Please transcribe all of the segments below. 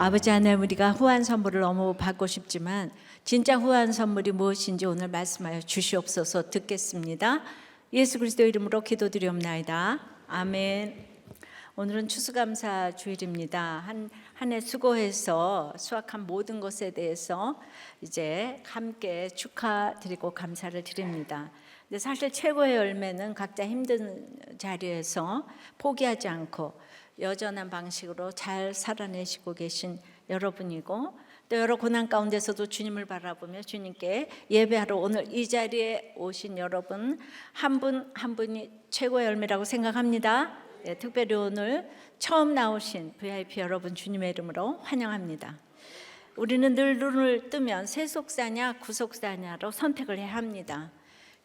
아버지 하나님, 우리가 후한 선물을 너무 받고 싶지만 진짜 후한 선물이 무엇인지 오늘 말씀하여 주시옵소서. 듣겠습니다. 예수 그리스도 이름으로 기도드리옵나이다. 아멘. 오늘은 추수감사 주일입니다. 한 해 수고해서 수확한 모든 것에 대해서 이제 함께 축하드리고 감사를 드립니다. 근데 사실 최고의 열매는 각자 힘든 자리에서 포기하지 않고 여전한 방식으로 잘 살아내시고 계신 여러분이고, 또 여러 고난 가운데서도 주님을 바라보며 주님께 예배하러 오늘 이 자리에 오신 여러분 한 분 한 분이 최고의 열매라고 생각합니다. 특별히 오늘 처음 나오신 VIP 여러분 주님의 이름으로 환영합니다. 우리는 늘 눈을 뜨면 세속사냐 구속사냐로 선택을 해야 합니다.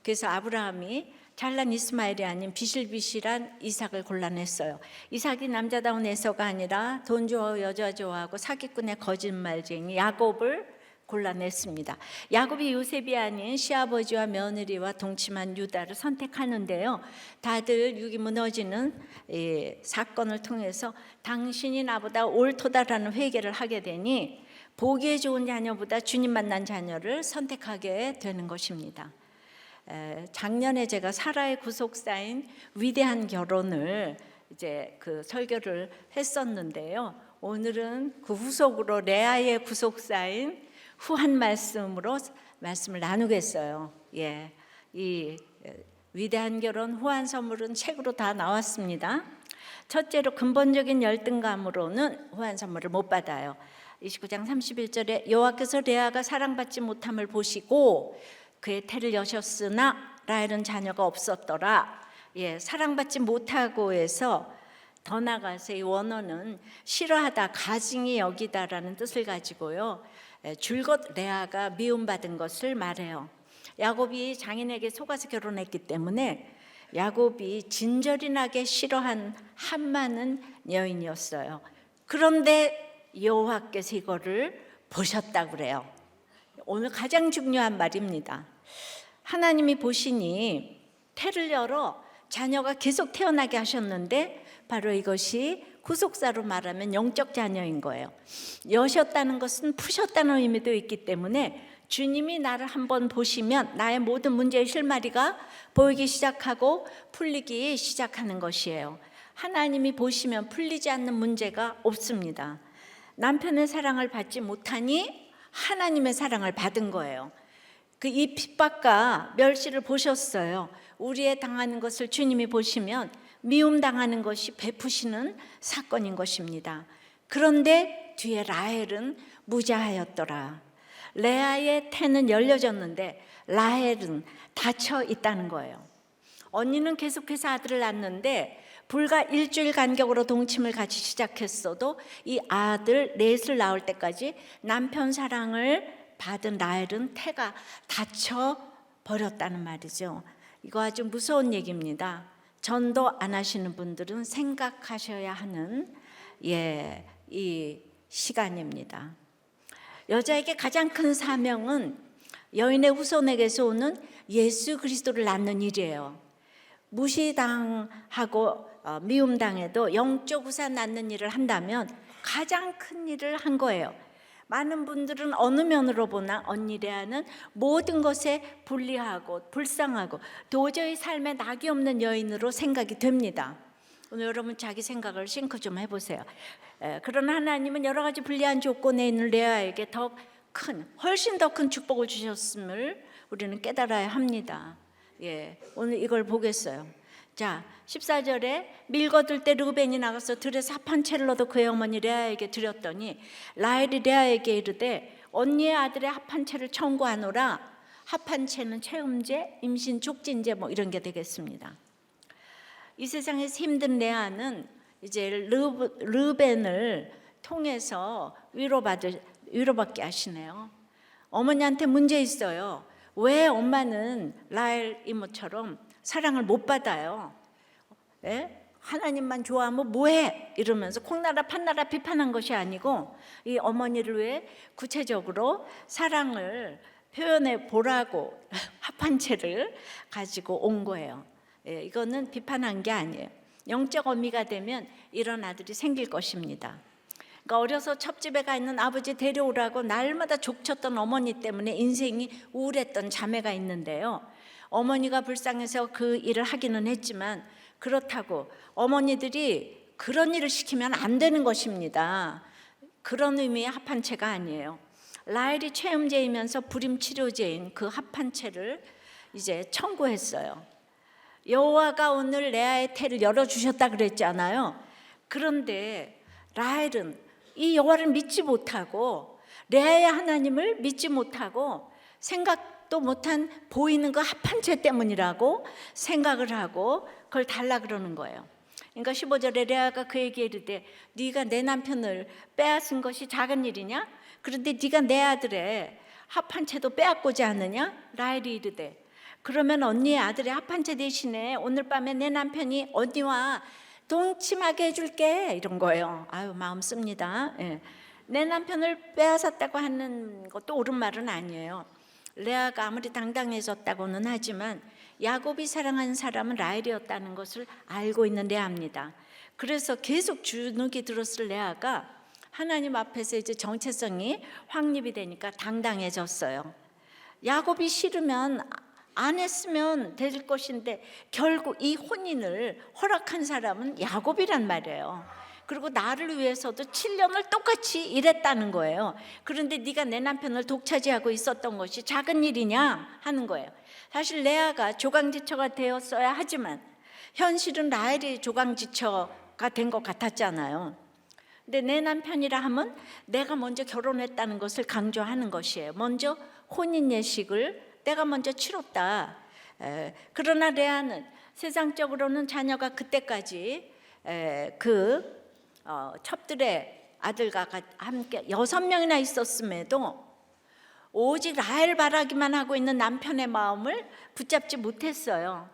그래서 아브라함이 잘난 이스마엘이 아닌 비실비실한 이삭을 골라냈어요. 이삭이 남자다운 에서가 아니라 돈 좋아하고 여자 좋아하고 사기꾼의 거짓말쟁이 야곱을 골라냈습니다. 야곱이 요셉이 아닌 시아버지와 며느리와 동침한 유다를 선택하는데요, 다들 육이 무너지는 사건을 통해서 당신이 나보다 옳도다라는 회개를 하게 되니 보기에 좋은 자녀보다 주님 만난 자녀를 선택하게 되는 것입니다. 작년에 제가 사라의 구속사인 위대한 결혼을 이제 그 설교를 했었는데요, 오늘은 그 후속으로 레아의 구속사인 후한 말씀으로 말씀을 나누겠어요. 이 위대한 결혼 후한 선물은 책으로 다 나왔습니다. 첫째로 근본적인 열등감으로는 후한 선물을 못 받아요. 29장 31절에 여호와께서 레아가 사랑받지 못함을 보시고 그의 태를 여셨으나 라헬은 자녀가 없었더라. 사랑받지 못하고 해서 더 나아가서 이 원어는 싫어하다, 가증히 여기다라는 뜻을 가지고요, 줄곧 레아가 미움받은 것을 말해요. 야곱이 장인에게 속아서 결혼했기 때문에 야곱이 진절이 나게 싫어한 한많은 여인이었어요. 그런데 여호와께서 이거를 보셨다고 그래요. 오늘 가장 중요한 말입니다. 하나님이 보시니 태를 열어 자녀가 계속 태어나게 하셨는데 바로 이것이 구속사로 말하면 영적 자녀인 거예요. 여셨다는 것은 푸셨다는 의미도 있기 때문에 주님이 나를 한번 보시면 나의 모든 문제의 실마리가 보이기 시작하고 풀리기 시작하는 것이에요. 하나님이 보시면 풀리지 않는 문제가 없습니다. 남편의 사랑을 받지 못하니 하나님의 사랑을 받은 거예요. 이 핍박과 멸시를 보셨어요. 우리의 당하는 것을 주님이 보시면 미움당하는 것이 베푸시는 사건인 것입니다. 그런데 뒤에 라헬은 무자하였더라. 레아의 태는 열려졌는데 라헬은 닫혀 있다는 거예요. 언니는 계속해서 아들을 낳는데 불과 일주일 간격으로 동침을 같이 시작했어도 이 아들 넷을 낳을 때까지 남편 사랑을 받은 라헬은 태가 닫혀 버렸다는 말이죠. 이거 아주 무서운 얘기입니다. 전도 안 하시는 분들은 생각하셔야 하는 이 시간입니다. 여자에게 가장 큰 사명은 여인의 후손에게서 오는 예수 그리스도를 낳는 일이에요. 무시당하고 미움당해도 영적 후사 낳는 일을 한다면 가장 큰 일을 한 거예요. 많은 분들은 어느 면으로 보나 언니 레아는 모든 것에 불리하고 불쌍하고 도저히 삶에 낙이 없는 여인으로 생각이 됩니다. 오늘 여러분 자기 생각을 싱크 좀 해보세요. 그러나 하나님은 여러 가지 불리한 조건에 있는 레아에게 훨씬 더 큰 축복을 주셨음을 우리는 깨달아야 합니다. 오늘 이걸 보겠어요. 자, 14절에 밀거둘 때 르우벤이 나가서 들에서 합한 채를 얻어 그의 어머니 레아에게 드렸더니 라헬이 레아에게 이르되 언니의 아들의 합한 채를 청구하노라. 합한 채는 체음제, 임신 촉진제 이런 게 되겠습니다. 이 세상에서 힘든 레아는 이제 르우벤을 통해서 위로받게 하시네요. 어머니한테 문제 있어요. 왜 엄마는 라헬 이모처럼 사랑을 못 받아요? 하나님만 좋아하면 뭐해? 이러면서 콩나라 판나라 비판한 것이 아니고 이 어머니를 위해 구체적으로 사랑을 표현해 보라고 합한 채를 가지고 온 거예요. 이거는 비판한 게 아니에요. 영적 어미가 되면 이런 아들이 생길 것입니다. 그러니까 어려서 첩집에 가 있는 아버지 데려오라고 날마다 족쳤던 어머니 때문에 인생이 우울했던 자매가 있는데요. 어머니가 불쌍해서 그 일을 하기는 했지만 그렇다고 어머니들이 그런 일을 시키면 안 되는 것입니다. 그런 의미의 합한채가 아니에요. 라헬이 최음제이면서 불임치료제인 그 합한채를 이제 청구했어요. 여호와가 오늘 레아의 태를 열어주셨다 그랬잖아요. 그런데 라헬은 이 여호와를 믿지 못하고 레아의 하나님을 믿지 못하고 생각도 못한 보이는 그 합한채 때문이라고 생각을 하고 그걸 달라 그러는 거예요. 그러니까 15절에 레아가 그에게 이르되 네가 내 남편을 빼앗은 것이 작은 일이냐? 그런데 네가 내 아들의 합한채도 빼앗고자 하느냐? 라헬이 이르되 그러면 언니의 아들의 합한채 대신에 오늘 밤에 내 남편이 언니와 동침하게 해줄게 이런 거예요. 아유 마음 씁니다. 예. 내 남편을 빼앗았다고 하는 것도 옳은 말은 아니에요. 레아가 아무리 당당해졌다고는 하지만 야곱이 사랑하는 사람은 라헬이었다는 것을 알고 있는 레아입니다. 그래서 계속 주눅이 들었을 레아가 하나님 앞에서 이제 정체성이 확립이 되니까 당당해졌어요. 야곱이 싫으면 안 했으면 될 것인데 결국 이 혼인을 허락한 사람은 야곱이란 말이에요. 그리고 나를 위해서도 7년을 똑같이 일했다는 거예요. 그런데 네가 내 남편을 독차지하고 있었던 것이 작은 일이냐 하는 거예요. 사실 레아가 조강지처가 되었어야 하지만 현실은 라헬이 조강지처가 된 것 같았잖아요. 근데 내 남편이라 하면 내가 먼저 결혼했다는 것을 강조하는 것이에요. 먼저 혼인 예식을 내가 먼저 치렀다. 그러나 레아는 세상적으로는 자녀가 그때까지 첩들의 아들과 함께 6명이나 있었음에도 오직 라헬 바라기만 하고 있는 남편의 마음을 붙잡지 못했어요.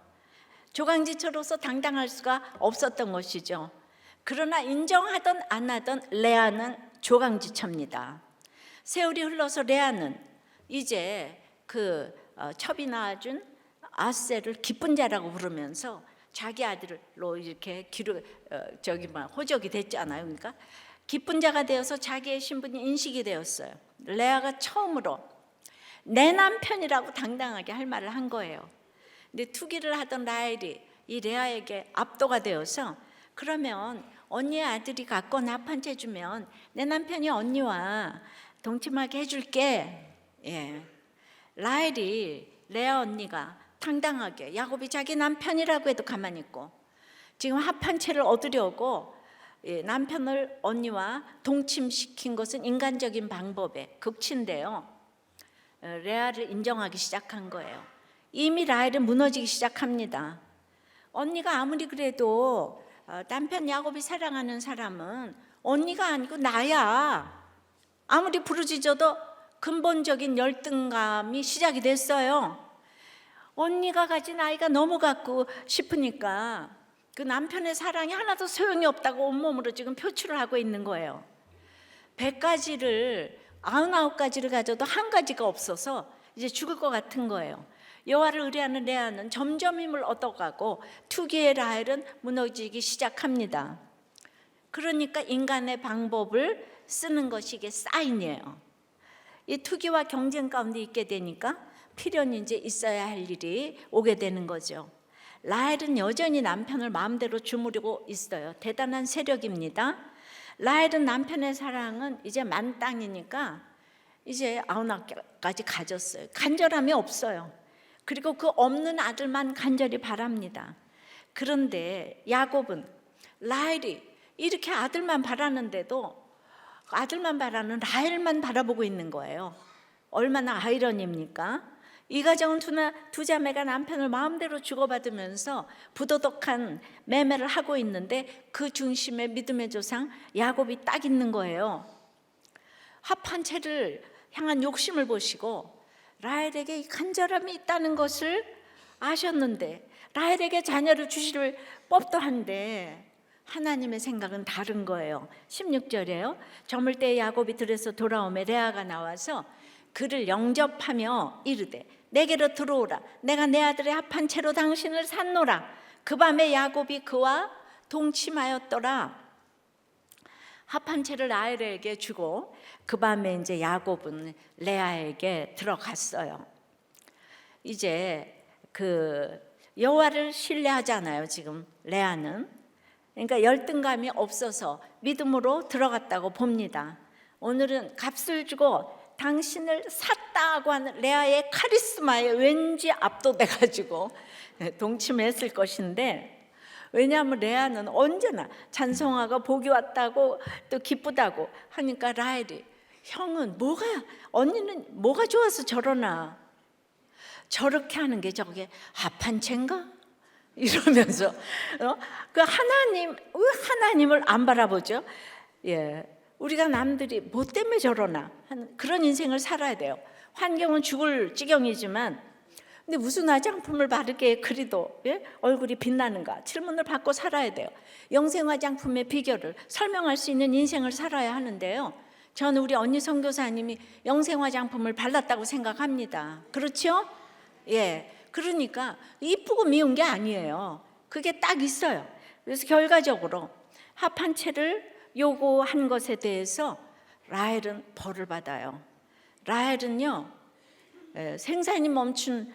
조강지처로서 당당할 수가 없었던 것이죠. 그러나 인정하던 안 하던 레아는 조강지처입니다. 세월이 흘러서 레아는 이제 첩이 낳아준 아셀을 기쁜 자라고 부르면서 자기 아들로 이렇게 호적이 됐잖아요. 그러니까 기쁜 자가 되어서 자기의 신분이 인식이 되었어요. 레아가 처음으로 내 남편이라고 당당하게 할 말을 한 거예요. 근데 투기를 하던 라헬이 이 레아에게 압도가 되어서 그러면 언니의 아들이 갖고 합한채 주면 내 남편이 언니와 동침하게 해줄게. 예. 라헬이 레아 언니가 당당하게 야곱이 자기 남편이라고 해도 가만히 있고 지금 합한채를 얻으려고 남편을 언니와 동침시킨 것은 인간적인 방법의 극치인데요. 레아를 인정하기 시작한 거예요. 이미 라헬은 무너지기 시작합니다. 언니가 아무리 그래도 남편 야곱이 사랑하는 사람은 언니가 아니고 나야. 아무리 부르짖어도 근본적인 열등감이 시작이 됐어요. 언니가 가진 아이가 너무 갖고 싶으니까 그 남편의 사랑이 하나도 소용이 없다고 온몸으로 지금 표출을 하고 있는 거예요. 100가지를 99가지를 가져도 한 가지가 없어서 이제 죽을 것 같은 거예요. 여호와를 의뢰하는 레아는 점점 힘을 얻어가고 투기의 라헬은 무너지기 시작합니다. 그러니까 인간의 방법을 쓰는 것이 이게 사인이에요. 이 투기와 경쟁 가운데 있게 되니까 필연히 이제 있어야 할 일이 오게 되는 거죠. 라헬은 여전히 남편을 마음대로 주무르고 있어요. 대단한 세력입니다. 라헬은 남편의 사랑은 이제 만땅이니까 이제 99가지 가졌어요. 간절함이 없어요. 그리고 그 없는 아들만 간절히 바랍니다. 그런데 야곱은 라헬이 이렇게 아들만 바라는데도 아들만 바라는 라헬만 바라보고 있는 거예요. 얼마나 아이러니입니까? 이 가정은 두 자매가 남편을 마음대로 주고받으면서 부도덕한 매매를 하고 있는데 그 중심에 믿음의 조상 야곱이 딱 있는 거예요. 합한 채를 향한 욕심을 보시고 라헬에게 간절함이 있다는 것을 아셨는데 라헬에게 자녀를 주실 법도 한데 하나님의 생각은 다른 거예요. 16절에요. 저물 때 야곱이 들에서 돌아오매 레아가 나와서 그를 영접하며 이르되 내게로 들어오라. 내가 내 아들의 합한 채로 당신을 샀노라. 그 밤에 야곱이 그와 동침하였더라. 합한 채를 라헬에게 주고 그 밤에 이제 야곱은 레아에게 들어갔어요. 이제 그 여호와를 신뢰하잖아요. 지금 레아는 그러니까 열등감이 없어서 믿음으로 들어갔다고 봅니다. 오늘은 값을 주고 당신을 샀다고 하는 레아의 카리스마에 왠지 압도돼가지고 동침했을 것인데, 왜냐하면 레아는 언제나 찬송하고 복이 왔다고 또 기쁘다고 하니까 라헬이 형은 언니는 뭐가 좋아서 저러나, 저렇게 하는 게 저게 합한 채인가? 이러면서 그 하나님을 안 바라보죠. 예, 우리가 남들이 뭐 때문에 저러나 하는 그런 인생을 살아야 돼요. 환경은 죽을 지경이지만 근데 무슨 화장품을 바르게 그리도 얼굴이 빛나는가 질문을 받고 살아야 돼요. 영생 화장품의 비결을 설명할 수 있는 인생을 살아야 하는데요. 저는 우리 언니 선교사님이 영생 화장품을 발랐다고 생각합니다. 그렇죠? 예, 그러니까 이쁘고 미운 게 아니에요. 그게 딱 있어요. 그래서 결과적으로 합한 채를 요구한 것에 대해서 라헬은 벌을 받아요. 라헬은요, 생산이 멈춘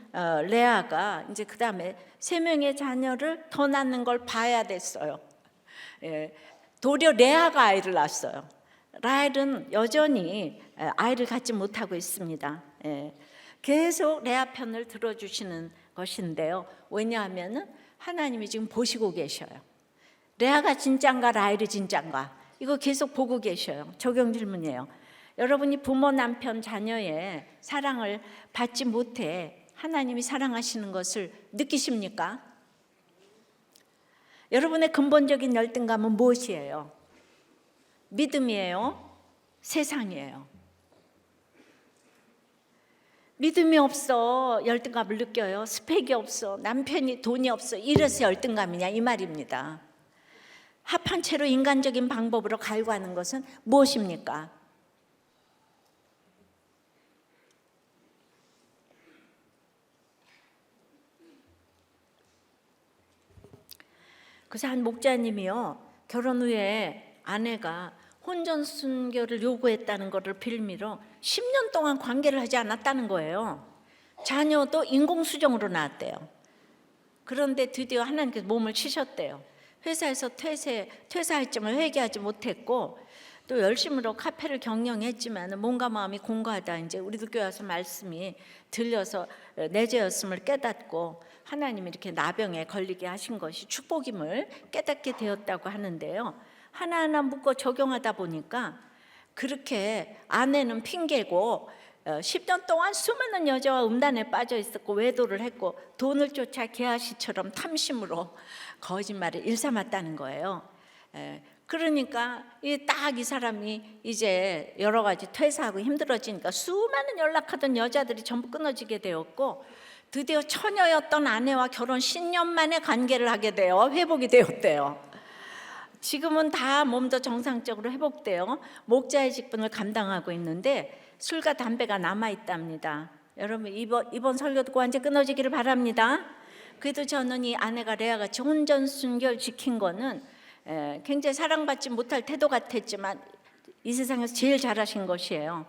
레아가 이제 그 다음에 3명의 자녀를 더 낳는 걸 봐야 됐어요. 도리어 레아가 아이를 낳았어요. 라헬은 여전히 아이를 갖지 못하고 있습니다. 계속 레아 편을 들어주시는 것인데요. 왜냐하면 하나님이 지금 보시고 계셔요. 레아가 진짠가 라헬이 진짠가 이거 계속 보고 계셔요. 적용 질문이에요. 여러분이 부모, 남편, 자녀의 사랑을 받지 못해 하나님이 사랑하시는 것을 느끼십니까? 여러분의 근본적인 열등감은 무엇이에요? 믿음이에요? 세상이에요? 믿음이 없어 열등감을 느껴요? 스펙이 없어, 남편이 돈이 없어, 이래서 열등감이냐 이 말입니다. 합한 채로 인간적인 방법으로 갈구하는 것은 무엇입니까? 그래서 한 목자님이요, 결혼 후에 아내가 혼전 순결을 요구했다는 것을 빌미로 10년 동안 관계를 하지 않았다는 거예요. 자녀도 인공수정으로 낳았대요. 그런데 드디어 하나님께서 몸을 치셨대요. 회사에서 퇴사했지만 회개하지 못했고 또 열심으로 카페를 경영했지만 몸과 마음이 공고하다. 이제 우리도 교회 와서 말씀이 들려서 내 죄였음을 깨닫고 하나님이 이렇게 나병에 걸리게 하신 것이 축복임을 깨닫게 되었다고 하는데요. 하나하나 묶어 적용하다 보니까 그렇게 아내는 핑계고 10년 동안 수많은 여자와 음란에 빠져 있었고 외도를 했고 돈을 쫓아 게하시처럼 탐심으로 거짓말을 일삼았다는 거예요. 그러니까 딱 이 사람이 이제 여러 가지 퇴사하고 힘들어지니까 수많은 연락하던 여자들이 전부 끊어지게 되었고 드디어 처녀였던 아내와 결혼 10년 만에 관계를 하게 되어 회복이 되었대요. 지금은 다 몸도 정상적으로 회복되어 목자의 직분을 감당하고 있는데 술과 담배가 남아있답니다. 여러분 이번 설교 듣고 완전 끊어지기를 바랍니다. 그래도 저는 이 아내가 레아같이 혼전순결 지킨 거는 굉장히 사랑받지 못할 태도 같았지만 이 세상에서 제일 잘하신 것이에요.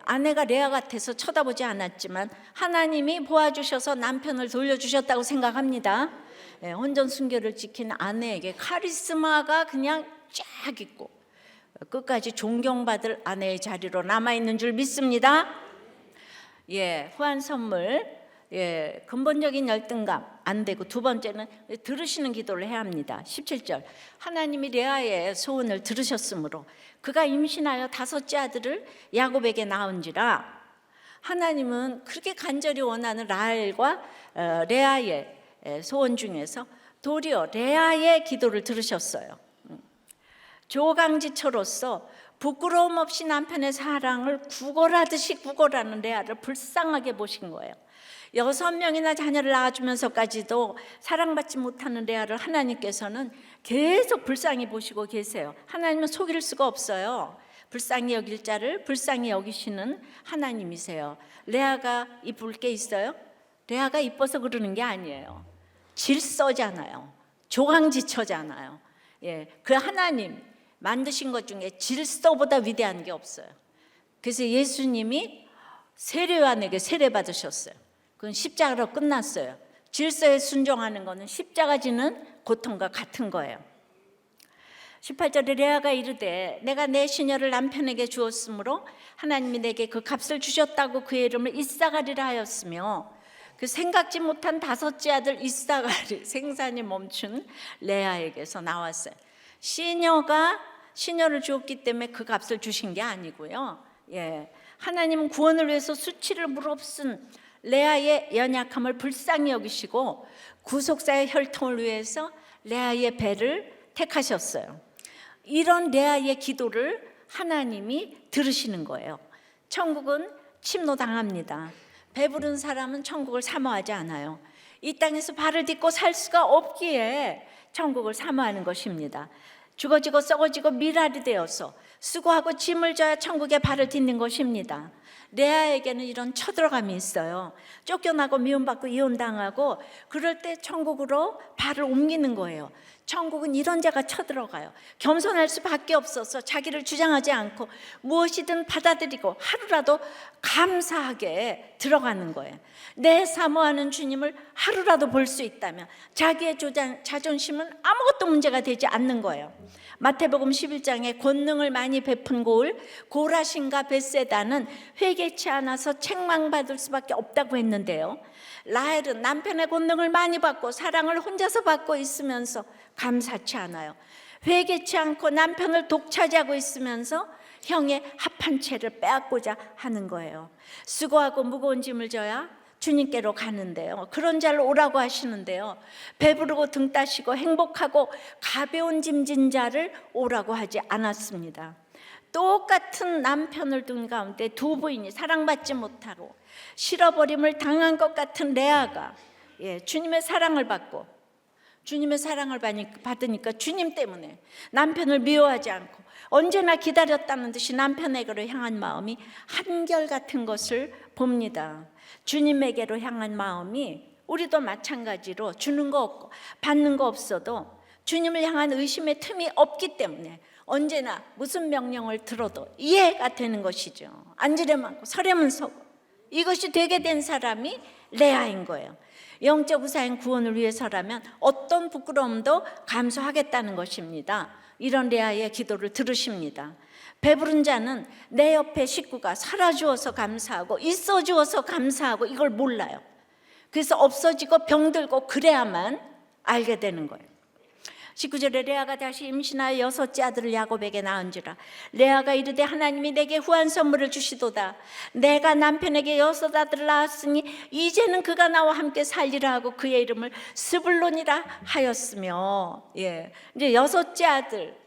아내가 레아 같아서 쳐다보지 않았지만 하나님이 보아주셔서 남편을 돌려주셨다고 생각합니다. 혼전 순결을 지킨 아내에게 카리스마가 그냥 쫙 있고 끝까지 존경받을 아내의 자리로 남아있는 줄 믿습니다. 후한 선물, 근본적인 열등감 안 되고 두 번째는 들으시는 기도를 해야 합니다. 17절 하나님이 레아의 소원을 들으셨으므로 그가 임신하여 5째 아들을 야곱에게 낳은지라. 하나님은 그렇게 간절히 원하는 라헬과 레아의 소원 중에서 도리어 레아의 기도를 들으셨어요. 조강지처로서 부끄러움 없이 남편의 사랑을 구걸하듯이 구걸하는 레아를 불쌍하게 보신 거예요. 6명이나 자녀를 낳아주면서까지도 사랑받지 못하는 레아를 하나님께서는 계속 불쌍히 보시고 계세요. 하나님은 속일 수가 없어요. 불쌍히 여길 자를 불쌍히 여기시는 하나님이세요. 레아가 이쁠 게 있어요? 레아가 이뻐서 그러는 게 아니에요. 질서잖아요. 조강지처잖아요. 그 하나님 만드신 것 중에 질서보다 위대한 게 없어요. 그래서 예수님이 세례요한에게 세례 받으셨어요. 그건 십자가로 끝났어요. 질서에 순종하는 것은 십자가 지는 고통과 같은 거예요. 18절에 레아가 이르되 내가 내 시녀를 남편에게 주었으므로 하나님이 내게 그 값을 주셨다고 그의 이름을 이사가리라 하였으며, 그 생각지 못한 다섯째 아들 이사가리, 생산이 멈춘 레아에게서 나왔어요. 시녀를 주었기 때문에 그 값을 주신 게 아니고요. 하나님은 구원을 위해서 수치를 무릅쓴 레아의 연약함을 불쌍히 여기시고 구속사의 혈통을 위해서 레아의 배를 택하셨어요. 이런 레아의 기도를 하나님이 들으시는 거예요. 천국은 침노당합니다. 배부른 사람은 천국을 사모하지 않아요. 이 땅에서 발을 딛고 살 수가 없기에 천국을 사모하는 것입니다. 죽어지고 썩어지고 미랄이 되어서 수고하고 짐을 져야 천국에 발을 딛는 것입니다. 레아에게는 이런 쳐들어감이 있어요. 쫓겨나고 미움받고 이혼당하고 그럴 때 천국으로 발을 옮기는 거예요. 천국은 이런 자가 쳐들어가요. 겸손할 수밖에 없어서 자기를 주장하지 않고 무엇이든 받아들이고 하루라도 감사하게 들어가는 거예요. 내 사모하는 주님을 하루라도 볼 수 있다면 자기의 자존심은 아무것도 문제가 되지 않는 거예요. 마태복음 11장에 권능을 많이 베푼 고을 고라신과 벳세다는 회개치 않아서 책망받을 수밖에 없다고 했는데요, 라헬은 남편의 권능을 많이 받고 사랑을 혼자서 받고 있으면서 감사치 않아요. 회개치 않고 남편을 독차지하고 있으면서 형의 합한 채를 빼앗고자 하는 거예요. 수고하고 무거운 짐을 져야 주님께로 가는데요, 그런 자를 오라고 하시는데요, 배부르고 등 따시고 행복하고 가벼운 짐진 자를 오라고 하지 않았습니다. 똑같은 남편을 둔 가운데 두 부인이 사랑받지 못하고 실어버림을 당한 것 같은 레아가 주님의 사랑을 받고, 주님의 사랑을 받으니까 주님 때문에 남편을 미워하지 않고 언제나 기다렸다는 듯이 남편에게로 향한 마음이 한결같은 것을 봅니다. 주님에게로 향한 마음이 우리도 마찬가지로 주는 거 없고 받는 거 없어도 주님을 향한 의심의 틈이 없기 때문에 언제나 무슨 명령을 들어도 이해가 되는 것이죠. 앉으려면 앉고 서려면 서고, 이것이 되게 된 사람이 레아인 거예요. 영적 우사인 구원을 위해서라면 어떤 부끄러움도 감수하겠다는 것입니다. 이런 레아의 기도를 들으십니다. 배부른 자는 내 옆에 식구가 살아주어서 감사하고 있어주어서 감사하고 이걸 몰라요. 그래서 없어지고 병들고 그래야만 알게 되는 거예요. 19절에 레아가 다시 임신하여 여섯째 아들을 야곱에게 낳은지라 레아가 이르되 하나님이 내게 후한 선물을 주시도다. 내가 남편에게 여섯 아들을 낳았으니 이제는 그가 나와 함께 살리라 하고 그의 이름을 스불론이라 하였으며, 이제 여섯째 아들,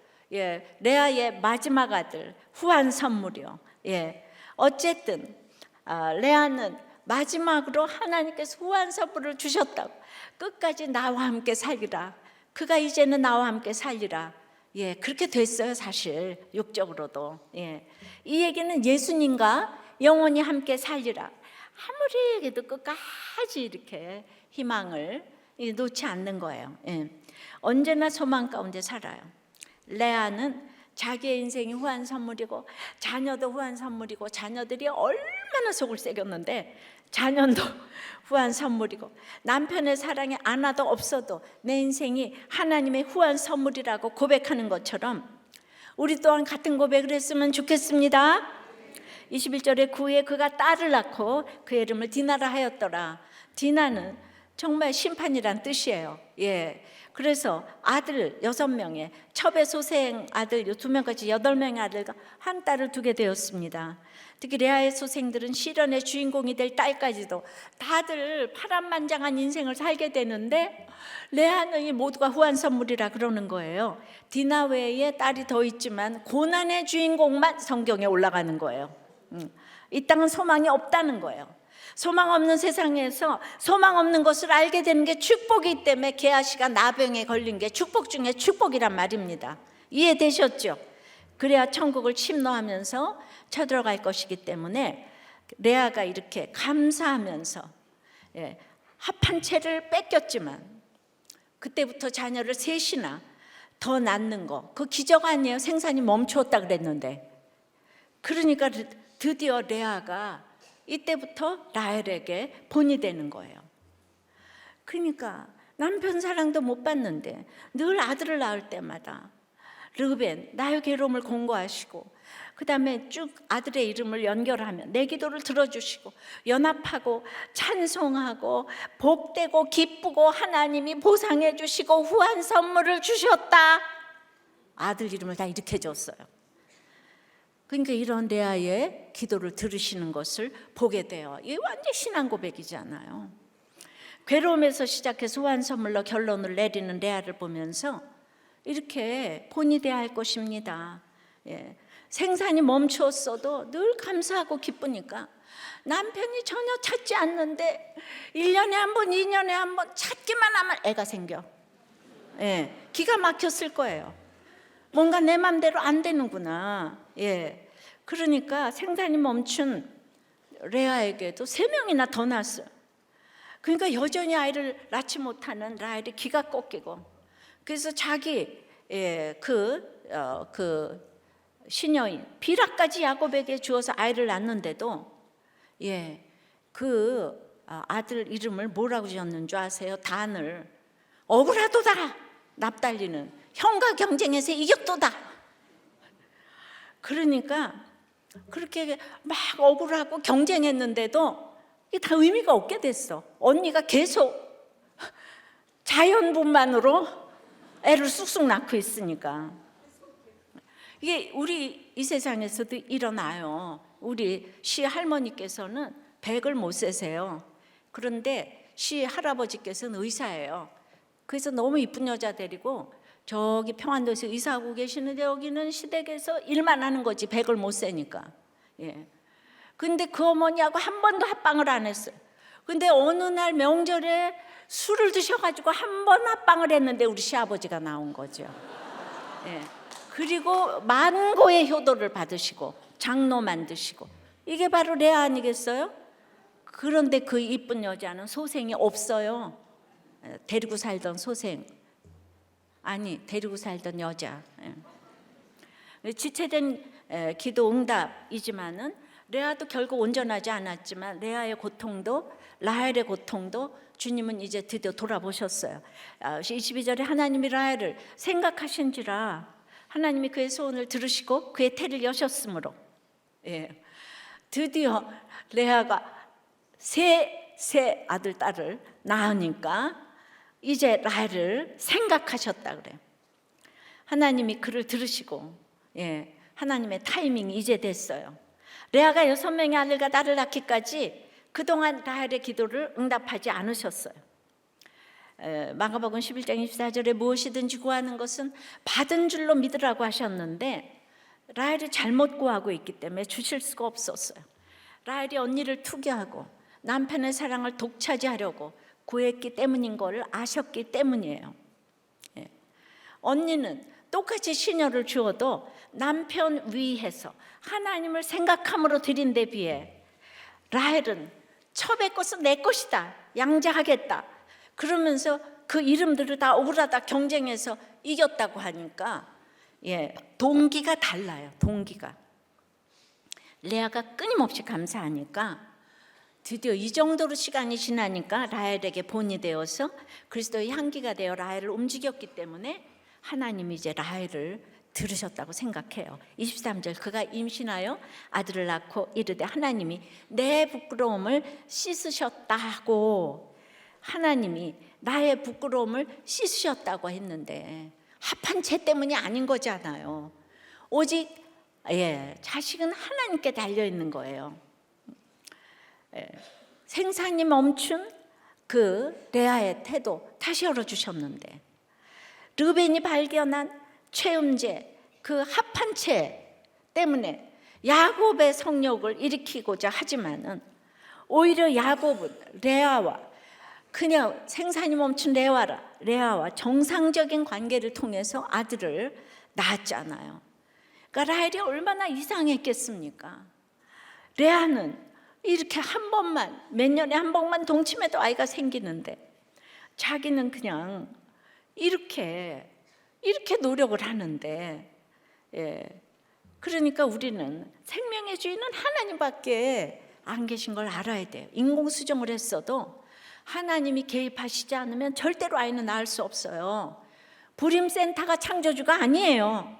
레아의 마지막 아들, 후한 선물이요. 어쨌든 레아는 마지막으로 하나님께서 후한 선물을 주셨다고, 끝까지 나와 함께 살리라, 그가 이제는 나와 함께 살리라. 그렇게 됐어요. 사실 육적으로도. 이 얘기는 예수님과 영원히 함께 살리라. 아무리 얘기해도 끝까지 이렇게 희망을 놓지 않는 거예요. 언제나 소망 가운데 살아요. 레아는 자기의 인생이 후한 선물이고 자녀도 후한 선물이고, 자녀들이 얼마나 속을 새겼는데 자녀도 후한 선물이고, 남편의 사랑이 하나도 없어도 내 인생이 하나님의 후한 선물이라고 고백하는 것처럼 우리 또한 같은 고백을 했으면 좋겠습니다. 21절에 그 후에 그가 딸을 낳고 그의 이름을 디나라 하였더라. 디나는 정말 심판이란 뜻이에요. 그래서 아들 6명의 첩의 소생 아들 2명까지 8명의 아들과 한 딸을 두게 되었습니다. 특히 레아의 소생들은 시련의 주인공이 될 딸까지도 다들 파란만장한 인생을 살게 되는데, 레아는 이 모두가 후한 선물이라 그러는 거예요. 디나 외에 딸이 더 있지만 고난의 주인공만 성경에 올라가는 거예요. 이 땅은 소망이 없다는 거예요. 소망 없는 세상에서 소망 없는 것을 알게 되는 게 축복이기 때문에 게하시가 나병에 걸린 게 축복 중에 축복이란 말입니다. 이해되셨죠? 그래야 천국을 침노하면서 쳐들어갈 것이기 때문에 레아가 이렇게 감사하면서 합한 채를 뺏겼지만 그때부터 자녀를 셋이나 더 낳는 거, 그 기적 아니에요? 생산이 멈추었다 그랬는데. 그러니까 드디어 레아가 이때부터 라헬에게 본이 되는 거예요. 그러니까 남편 사랑도 못 받는데 늘 아들을 낳을 때마다 르벤 나의 괴로움을 공고하시고, 그 다음에 쭉 아들의 이름을 연결하면 내 기도를 들어주시고 연합하고 찬송하고 복되고 기쁘고 하나님이 보상해 주시고 후한 선물을 주셨다. 아들 이름을 다 이렇게 줬어요. 그러니까 이런 레아의 기도를 들으시는 것을 보게 돼요. 이게 완전 신앙 고백이잖아요. 괴로움에서 시작해서 후한 선물로 결론을 내리는 레아를 보면서 이렇게 본이 돼야 할 것입니다. 생산이 멈추었어도 늘 감사하고 기쁘니까 남편이 전혀 찾지 않는데 1년에 한 번, 2년에 한 번 찾기만 하면 애가 생겨. 기가 막혔을 거예요. 뭔가 내 맘대로 안 되는구나. 그러니까 생산이 멈춘 레아에게도 3명이나 더 낳았어요. 그러니까 여전히 아이를 낳지 못하는 라헬이 기가 꺾이고, 그래서 자기 그 시녀인 비라까지 야곱에게 주어서 아이를 낳는데도 그 아들 이름을 뭐라고 지었는 줄 아세요? 단을. 억울하도다. 납달리는 형과 경쟁에서 이겼도다. 그러니까 그렇게 막 억울하고 경쟁했는데도 이게 다 의미가 없게 됐어. 언니가 계속 자연분만으로 애를 쑥쑥 낳고 있으니까. 이게 우리 이 세상에서도 일어나요. 우리 시할머니께서는 100을 못 세세요. 그런데 시할아버지께서는 의사예요. 그래서 너무 이쁜 여자 데리고 저기 평안도에서 의사하고 계시는데 여기는 시댁에서 일만 하는 거지 100을 못 세니까. 근데 그 어머니하고 한 번도 합방을 안 했어요. 근데 어느 날 명절에 술을 드셔가지고 한 번 합방을 했는데 우리 시아버지가 나온 거죠. 그리고 만고의 효도를 받으시고 장로 만드시고, 이게 바로 레아 아니겠어요? 그런데 그 이쁜 여자는 소생이 없어요. 데리고 살던 소생, 아니 데리고 살던 여자. 지체된 기도 응답이지만은 레아도 결국 온전하지 않았지만 레아의 고통도 라헬의 고통도 주님은 이제 드디어 돌아보셨어요. 22절에 하나님이 라헬을 생각하신지라 하나님이 그의 소원을 들으시고 그의 태를 여셨으므로, 드디어 레아가 세 아들 딸을 낳으니까 이제 라헬을 생각하셨다 그래요. 하나님이 그를 들으시고 하나님의 타이밍이 이제 됐어요. 레아가 6명의 아들과 딸을 낳기까지 그동안 라헬의 기도를 응답하지 않으셨어요. 마가복음 11장 24절에 무엇이든지 구하는 것은 받은 줄로 믿으라고 하셨는데 라헬이 잘못 구하고 있기 때문에 주실 수가 없었어요. 라헬이 언니를 투기하고 남편의 사랑을 독차지하려고 구했기 때문인 걸 아셨기 때문이에요. 언니는 똑같이 시녀를 주어도 남편 위해서 하나님을 생각함으로 드린 데 비해 라헬은 첩의 것은 내 것이다, 양자하겠다 그러면서 그 이름들을 다 억울하다 경쟁해서 이겼다고 하니까 동기가 달라요. 동기가. 레아가 끊임없이 감사하니까 드디어 이 정도로 시간이 지나니까 라헬에게 본이 되어서 그리스도의 향기가 되어 라헬을 움직였기 때문에 하나님이 이제 라헬을 들으셨다고 생각해요. 23절 그가 임신하여 아들을 낳고 이르되 하나님이 내 부끄러움을 씻으셨다고, 하나님이 나의 부끄러움을 씻으셨다고 했는데 합한 채 때문이 아닌 거잖아요. 오직 자식은 하나님께 달려있는 거예요. 생산이 멈춘 그 레아의 태도 다시 열어주셨는데, 르벤이 발견한 최음제 그 합한 채 때문에 야곱의 성욕을 일으키고자 하지만은 오히려 야곱은 레아와 그냥 생산이 멈춘 레아와 정상적인 관계를 통해서 아들을 낳았잖아요. 그러니까 라헬이 얼마나 이상했겠습니까? 레아는 이렇게 한 번만, 몇 년에 한 번만 동침해도 아이가 생기는데 자기는 그냥 이렇게 이렇게 노력을 하는데, 그러니까 우리는 생명의 주인은 하나님밖에 안 계신 걸 알아야 돼요. 인공수정을 했어도 하나님이 개입하시지 않으면 절대로 아이는 낳을 수 없어요. 불임센터가 창조주가 아니에요.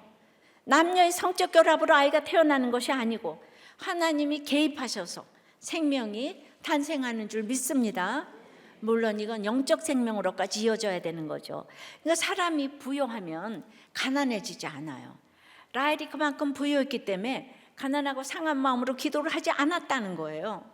남녀의 성적 결합으로 아이가 태어나는 것이 아니고 하나님이 개입하셔서 생명이 탄생하는 줄 믿습니다. 물론 이건 영적 생명으로까지 이어져야 되는 거죠. 그러니까 사람이 부유하면 가난해지지 않아요. 라헬이 그만큼 부유했기 때문에 가난하고 상한 마음으로 기도를 하지 않았다는 거예요.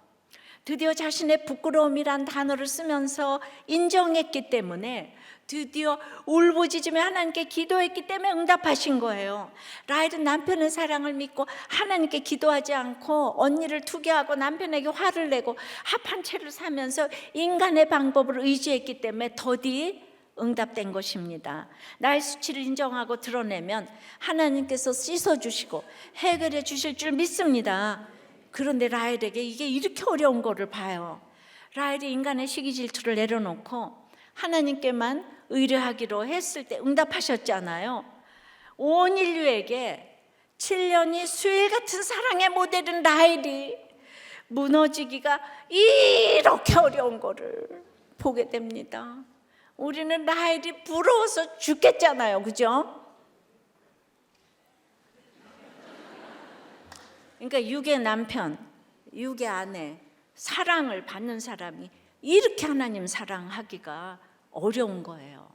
드디어 자신의 부끄러움이란 단어를 쓰면서 인정했기 때문에, 드디어 울부짖으며 하나님께 기도했기 때문에 응답하신 거예요. 라헬은 남편의 사랑을 믿고 하나님께 기도하지 않고 언니를 투기하고 남편에게 화를 내고 합한 채를 사면서 인간의 방법을 의지했기 때문에 더디 응답된 것입니다. 나의 수치를 인정하고 드러내면 하나님께서 씻어주시고 해결해 주실 줄 믿습니다. 그런데 라헬에게 이게 이렇게 어려운 거를 봐요. 라헬이 인간의 시기 질투를 내려놓고 하나님께만 의뢰하기로 했을 때 응답하셨잖아요. 온 인류에게 7년이 수일 같은 사랑의 모델인 라헬이 무너지기가 이렇게 어려운 거를 보게 됩니다. 우리는 라헬이 부러워서 죽겠잖아요, 그죠? 그러니까 육의 남편, 육의 아내, 사랑을 받는 사람이 이렇게 하나님 사랑하기가 어려운 거예요.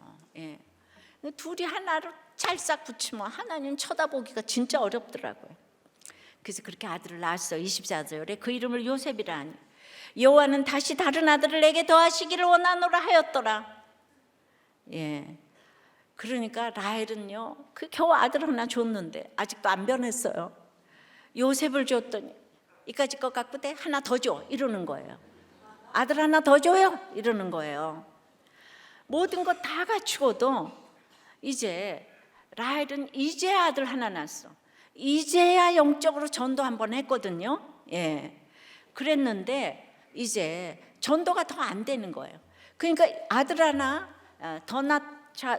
둘이 하나로 찰싹 붙이면 하나님 쳐다보기가 진짜 어렵더라고요. 그래서 그렇게 아들을 낳았어요. 24절에 그 이름을 요셉이라 하니 여호와는 다시 다른 아들을 내게 더하시기를 원하노라 하였더라. 그러니까 라헬은요, 그 겨우 아들 하나 줬는데 아직도 안 변했어요. 요셉을 줬더니 이까짓 것 갖고 돼 하나 더 줘 이러는 거예요. 아들 하나 더 줘요 이러는 거예요. 모든 것 다 갖추고도 이제 라헬은 이제 아들 하나 낳았어. 이제야 영적으로 전도 한번 했거든요. 그랬는데 이제 전도가 더 안 되는 거예요. 그러니까 아들 하나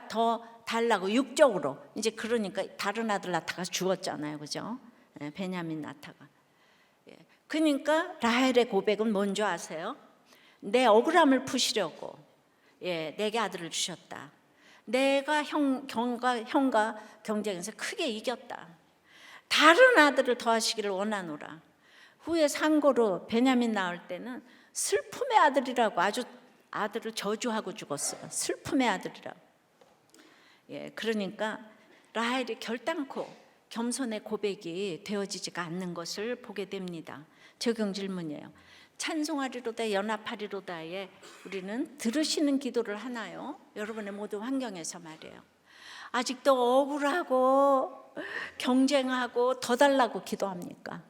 더 달라고 육적으로 이제, 그러니까 다른 아들 낳다가 죽었잖아요, 그죠? 베냐민 낳다가. 그러니까 라헬의 고백은 뭔지 아세요? 내 억울함을 푸시려고 내게 아들을 주셨다. 내가 형과 경쟁에서 크게 이겼다. 다른 아들을 더하시기를 원하노라. 후에 상고로 베냐민 낳을 때는 슬픔의 아들이라고 아주 아들을 저주하고 죽었어요. 슬픔의 아들이라고. 그러니까 라헬이 결단코 겸손의 고백이 되어지지가 않는 것을 보게 됩니다. 적용 질문이에요. 찬송하리로다 연합하리로다에 우리는 들으시는 기도를 하나요? 여러분의 모든 환경에서 말이에요. 아직도 억울하고 경쟁하고 더 달라고 기도합니까?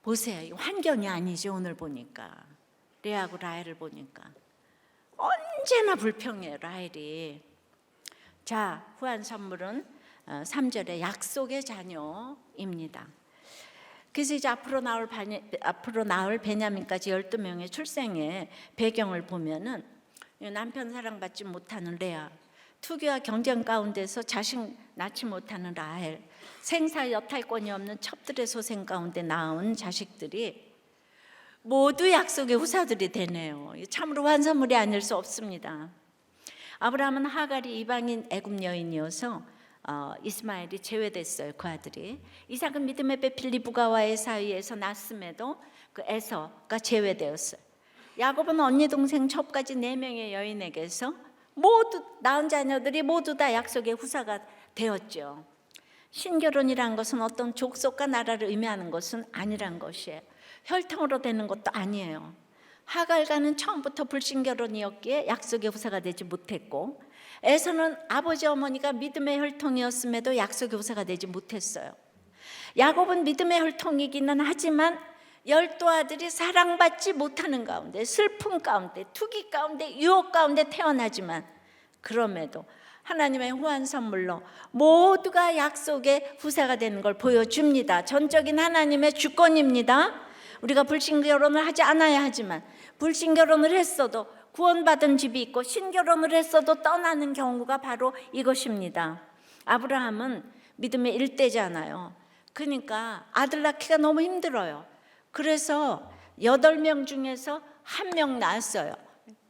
보세요. 환경이 아니죠. 오늘 보니까 레아하고 라헬을 보니까 언제나 불평해요, 라헬이. 자, 후한 선물은 3절에 약속의 자녀입니다. 그래서 이제 앞으로 나올 베냐민까지 12명의 출생의 배경을 보면은 남편 사랑받지 못하는 레아, 투기와 경쟁 가운데서 자식 낳지 못하는 라헬, 생사 여탈권이 없는 첩들의 소생 가운데 낳은 자식들이 모두 약속의 후사들이 되네요. 참으로 환선물이 아닐 수 없습니다. 아브라함은 하갈이 이방인 애굽 여인이어서 이스마엘이 제외됐어요. 그 아들이. 이삭은 믿음의 배 빌리브가와의 사이에서 낳았음에도 그 에서가 제외되었어요. 야곱은 언니 동생 첩까지 4명의 여인에게서 모두 낳은 자녀들이 모두 다 약속의 후사가 되었죠. 신결혼이란 것은 어떤 족속과 나라를 의미하는 것은 아니란 것이에요. 혈통으로 되는 것도 아니에요. 하갈과는 처음부터 불신결혼이었기에 약속의 후사가 되지 못했고, 에서는 아버지 어머니가 믿음의 혈통이었음에도 약속의 후사가 되지 못했어요. 야곱은 믿음의 혈통이기는 하지만 12 아들이 사랑받지 못하는 가운데, 슬픔 가운데, 투기 가운데, 유혹 가운데 태어나지만 그럼에도 하나님의 후한 선물로 모두가 약속의 후사가 되는 걸 보여줍니다. 전적인 하나님의 주권입니다. 우리가 불신결혼을 하지 않아야 하지만 불신결혼을 했어도 구원받은 집이 있고 신결혼을 했어도 떠나는 경우가 바로 이것입니다. 아브라함은 믿음의 일대잖아요. 그러니까 아들 낳기가 너무 힘들어요. 그래서 8명 중에서 1명 낳았어요.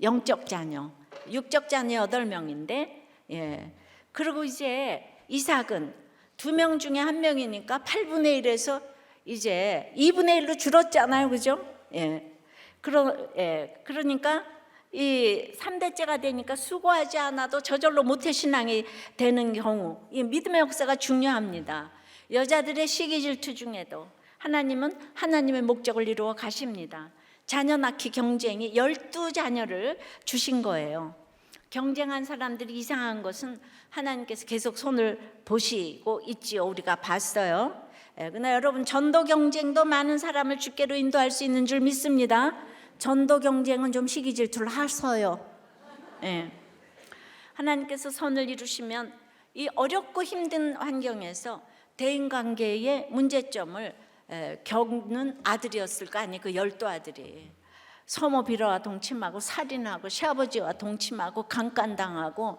영적 자녀. 육적 자녀 8명인데, 예. 그리고 이제 이삭은 2명 중에 1명이니까 8분의 1에서 이제 2분의 1로 줄었잖아요. 그죠? 예. 그러니까 이 3대째가 되니까 수고하지 않아도 저절로 모태신앙이 되는 경우, 이 믿음의 역사가 중요합니다. 여자들의 시기 질투 중에도 하나님은 하나님의 목적을 이루어 가십니다. 자녀 낳기 경쟁이 12자녀를 주신 거예요. 경쟁한 사람들이 이상한 것은 하나님께서 계속 손을 보시고 있지요. 우리가 봤어요. 그러나 여러분, 전도 경쟁도 많은 사람을 주께로 인도할 수 있는 줄 믿습니다. 전도 경쟁은 좀 시기 질투를 하셔요. 하나님께서 선을 이루시면 이 어렵고 힘든 환경에서 대인관계의 문제점을 겪는 아들이었을까? 아니, 그 12아들이 서모 비라와 동침하고 살인하고 시아버지와 동침하고 강간당하고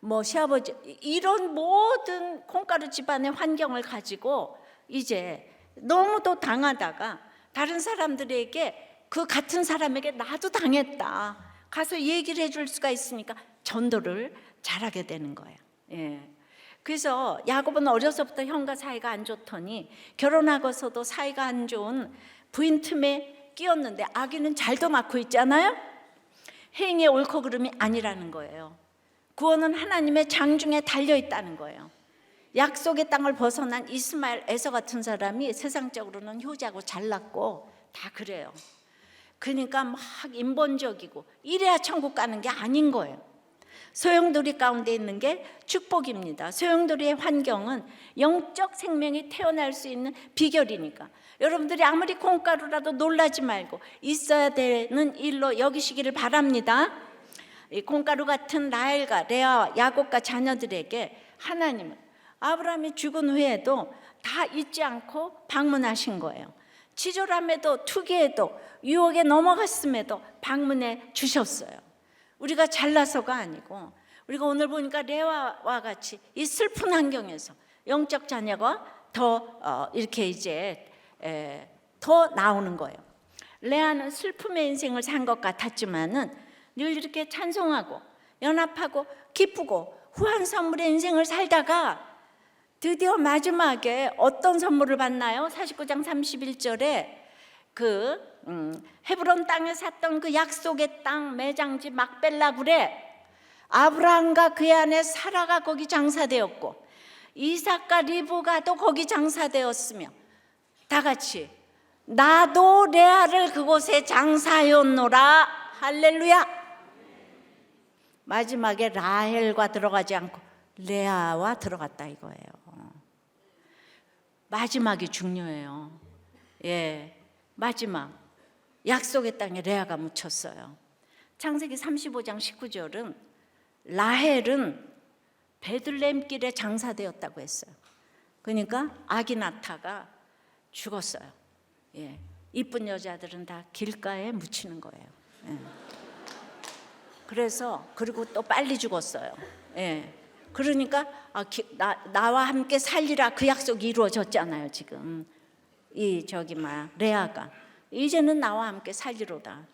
뭐 시아버지, 이런 모든 콩가루 집안의 환경을 가지고 이제 너무도 당하다가 다른 사람들에게, 그 같은 사람에게 나도 당했다 가서 얘기를 해줄 수가 있으니까 전도를 잘하게 되는 거예요. 그래서 야곱은 어려서부터 형과 사이가 안 좋더니 결혼하고서도 사이가 안 좋은 부인 틈에 끼었는데 아기는 잘도 낳고 있잖아요. 행위의 옳고 그름이 아니라는 거예요. 구원은 하나님의 장중에 달려있다는 거예요. 약속의 땅을 벗어난 이스마엘, 에서 같은 사람이 세상적으로는 효자고 잘났고 다 그래요. 그러니까 막 인본적이고 이래야 천국 가는 게 아닌 거예요. 소용돌이 가운데 있는 게 축복입니다. 소용돌이의 환경은 영적 생명이 태어날 수 있는 비결이니까 여러분들이 아무리 콩가루라도 놀라지 말고 있어야 되는 일로 여기시기를 바랍니다. 이 콩가루 같은 라헬과 레아, 야곱과 자녀들에게 하나님은 아브라함이 죽은 후에도 다 잊지 않고 방문하신 거예요. 치졸함에도 투기에도 유혹에 넘어갔음에도 방문해 주셨어요. 우리가 잘나서가 아니고, 우리가 오늘 보니까 레아와 같이 이 슬픈 환경에서 영적 자녀가 더 이렇게 이제 더 나오는 거예요. 레아는 슬픔의 인생을 산 것 같았지만은 늘 이렇게 찬송하고 연합하고 기쁘고 후한 선물의 인생을 살다가 드디어 마지막에 어떤 선물을 받나요? 49장 31절에 그 헤브론 땅에 샀던 그 약속의 땅 매장지 막벨라 굴에 아브라함과 그의 아내 사라가 거기 장사되었고 이삭과 리브가도 거기 장사되었으며 다 같이 나도 레아를 그곳에 장사하였노라. 할렐루야. 마지막에 라헬과 들어가지 않고 레아와 들어갔다 이거예요. 마지막이 중요해요. 마지막 약속의 땅에 레아가 묻혔어요. 창세기 35장 19절은 라헬은 베들레헴길에 장사되었다고 했어요. 그러니까 아기 낳다가 죽었어요. 이쁜 여자들은 다 길가에 묻히는 거예요. 그래서 그리고 또 빨리 죽었어요. 그러니까 나와 함께 살리라 그 약속이 이루어졌잖아요. 지금 이 레아가 이제는 나와 함께 살리로다.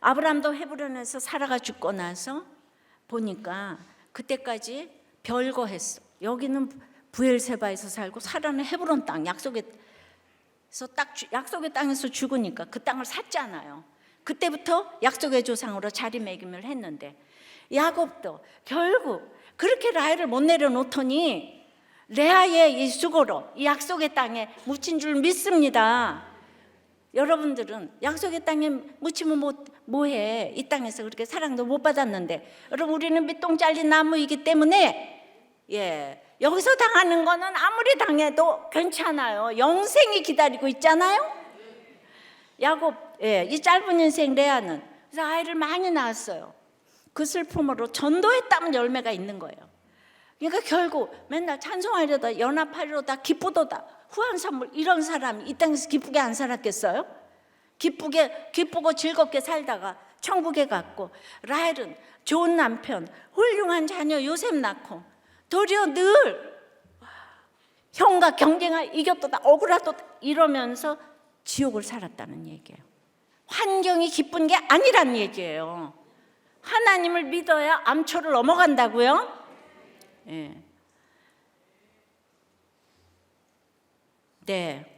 아브라함도 헤브론에서 사라가 죽고 나서 보니까 그때까지 별거 했어. 여기는 부엘세바에서 살고 사라는 헤브론 땅 약속의 땅에서 죽으니까 그 땅을 샀잖아요. 그때부터 약속의 조상으로 자리매김을 했는데 야곱도 결국 그렇게 라헬을 못 내려놓더니 레아의 이 수고로 이 약속의 땅에 묻힌 줄 믿습니다. 여러분들은 약속의 땅에 묻히면 뭐해? 이 땅에서 그렇게 사랑도 못 받았는데, 여러분 우리는 밑동 잘린 나무이기 때문에 여기서 당하는 거는 아무리 당해도 괜찮아요. 영생이 기다리고 있잖아요. 야곱 이 짧은 인생 레아는 그래서 아이를 많이 낳았어요. 그 슬픔으로 전도에 따른 열매가 있는 거예요. 그러니까 결국 맨날 찬송하려다 연합하려다 기쁘도다 후한 선물, 이런 사람이 이 땅에서 기쁘게 안 살았겠어요? 기쁘고 즐겁게 살다가 천국에 갔고, 라헬은 좋은 남편, 훌륭한 자녀 요셉 낳고, 도리어 늘 형과 경쟁하 이겼도다 억울하도다 이러면서 지옥을 살았다는 얘기예요. 환경이 기쁜 게 아니란 얘기예요. 하나님을 믿어야 암초를 넘어간다고요? 예. 네.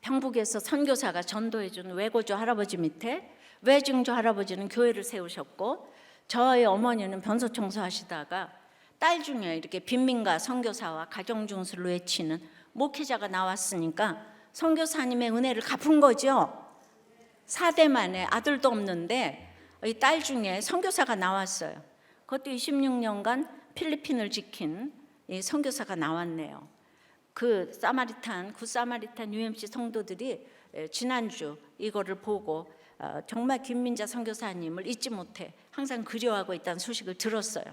평북에서 선교사가 전도해준 외고조 할아버지 밑에 외증조 할아버지는 교회를 세우셨고, 저희 어머니는 변소 청소하시다가 딸 중에 이렇게 빈민가 선교사와 가정중술로 외치는 목회자가 나왔으니까 선교사님의 은혜를 갚은 거죠. 4대 만에 아들도 없는데 이 딸 중에 선교사가 나왔어요. 그것도 26년간 필리핀을 지킨 이 선교사가 나왔네요. 그 굿사마리탄 UMC 성도들이 지난주 이거를 보고 정말 김민자 선교사님을 잊지 못해 항상 그리워하고 있다는 소식을 들었어요.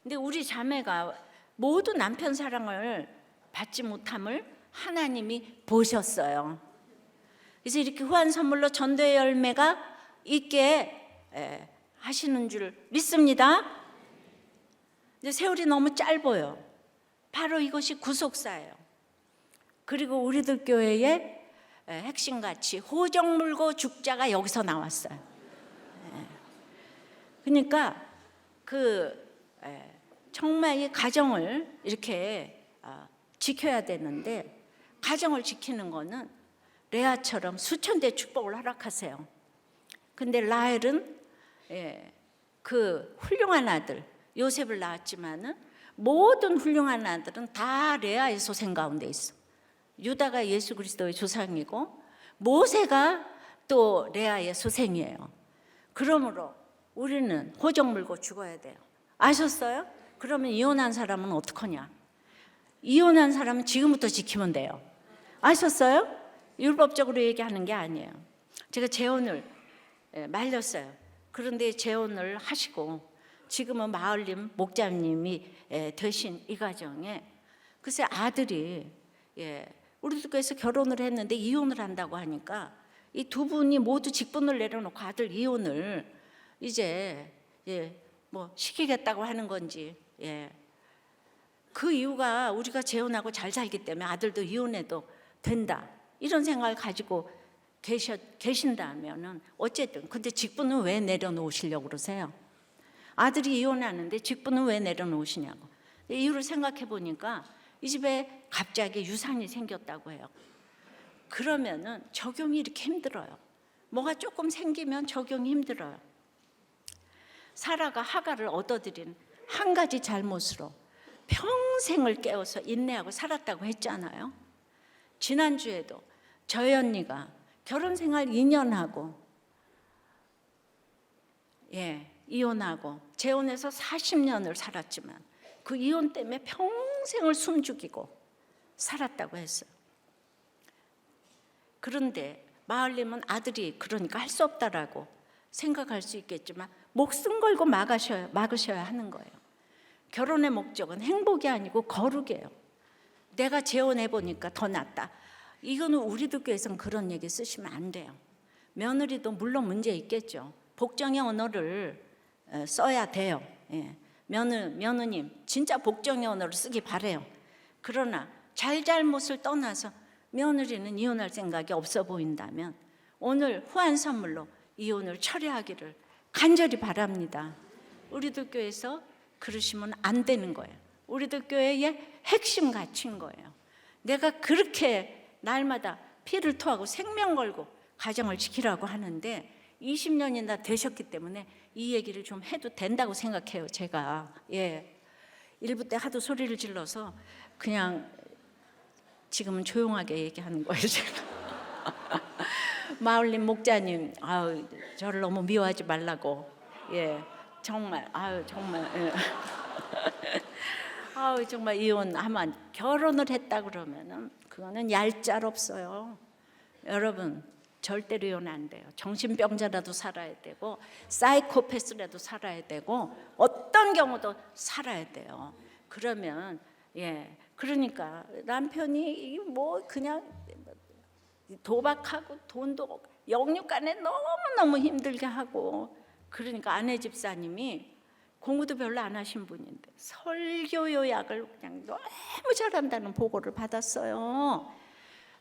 근데 우리 자매가 모두 남편 사랑을 받지 못함을 하나님이 보셨어요. 그래서 이렇게 후한 선물로 전도의 열매가 있게 하시는 줄 믿습니다. 근데 세월이 너무 짧아요. 바로 이것이 구속사예요. 그리고 우리들 교회의 핵심가치 호적 물고 죽자가 여기서 나왔어요. 그러니까 정말 이 가정을 이렇게 지켜야 되는데, 가정을 지키는 거는 레아처럼 수천 대 축복을 허락하세요. 근데 라헬은 그 훌륭한 아들 요셉을 낳았지만은 모든 훌륭한 아들은 다 레아의 소생 가운데 있어. 유다가 예수 그리스도의 조상이고 모세가 또 레아의 소생이에요. 그러므로 우리는 호적 물고 죽어야 돼요. 아셨어요? 그러면 이혼한 사람은 어떡하냐? 이혼한 사람은 지금부터 지키면 돼요. 아셨어요? 율법적으로 얘기하는 게 아니에요. 제가 재혼을 말렸어요. 그런데 재혼을 하시고 지금은 마을님 목자님이 되신 이 가정에 글쎄 아들이 우리 교회에서 결혼을 했는데 이혼을 한다고 하니까 이 두 분이 모두 직분을 내려놓고 아들 이혼을 이제 뭐 시키겠다고 하는 건지, 그 이유가 우리가 재혼하고 잘 살기 때문에 아들도 이혼해도 된다 이런 생각을 가지고 계신다면은 어쨌든, 근데 직분은 왜 내려놓으시려고 그러세요? 아들이 이혼하는데 직분은 왜 내려놓으시냐고. 이유를 생각해 보니까 이 집에 갑자기 유산이 생겼다고 해요. 그러면은 적용이 이렇게 힘들어요. 뭐가 조금 생기면 적용이 힘들어요. 사라가 하갈을 얻어들인 한 가지 잘못으로 평생을 깨워서 인내하고 살았다고 했잖아요. 지난주에도 저희 언니가 결혼 생활 2년 하고 이혼하고 재혼해서 40년을 살았지만 그 이혼 때문에 평생을 숨죽이고 살았다고 했어요. 그런데 마을님은 아들이 그러니까 할 수 없다라고 생각할 수 있겠지만 목숨 걸고 막으셔야 하는 거예요. 결혼의 목적은 행복이 아니고 거룩이에요. 내가 재혼해 보니까 더 낫다. 이거는 우리들 교회에서는 그런 얘기 쓰시면 안 돼요. 며느리도 물론 문제 있겠죠. 복종의 언어를 써야 돼요. 며느님 진짜 복종의 언어를 쓰기 바래요. 그러나 잘못을 떠나서 며느리는 이혼할 생각이 없어 보인다면 오늘 후한 선물로 이혼을 철회하기를 간절히 바랍니다. 우리들 교회에서 그러시면 안 되는 거예요. 우리들 교회의 핵심 가치인 거예요. 내가 그렇게 날마다 피를 토하고 생명 걸고 가정을 지키라고 하는데 20년이나 되셨기 때문에 이 얘기를 좀 해도 된다고 생각해요. 제가 1부 때 하도 소리를 질러서 그냥 지금은 조용하게 얘기하는 거예요. 제가 마을님 목자님, 저를 너무 미워하지 말라고. 정말 정말 정말 이혼하면, 결혼을 했다 그러면은 그거는 얄짤 없어요. 여러분 절대로 이혼 안 돼요. 정신병자라도 살아야 되고 사이코패스라도 살아야 되고 어떤 경우도 살아야 돼요. 그러면 그러니까 남편이 뭐 그냥 도박하고 돈도 영육간에 너무너무 힘들게 하고, 그러니까 아내 집사님이 공부도 별로 안 하신 분인데 설교 요약을 그냥 너무 잘한다는 보고를 받았어요.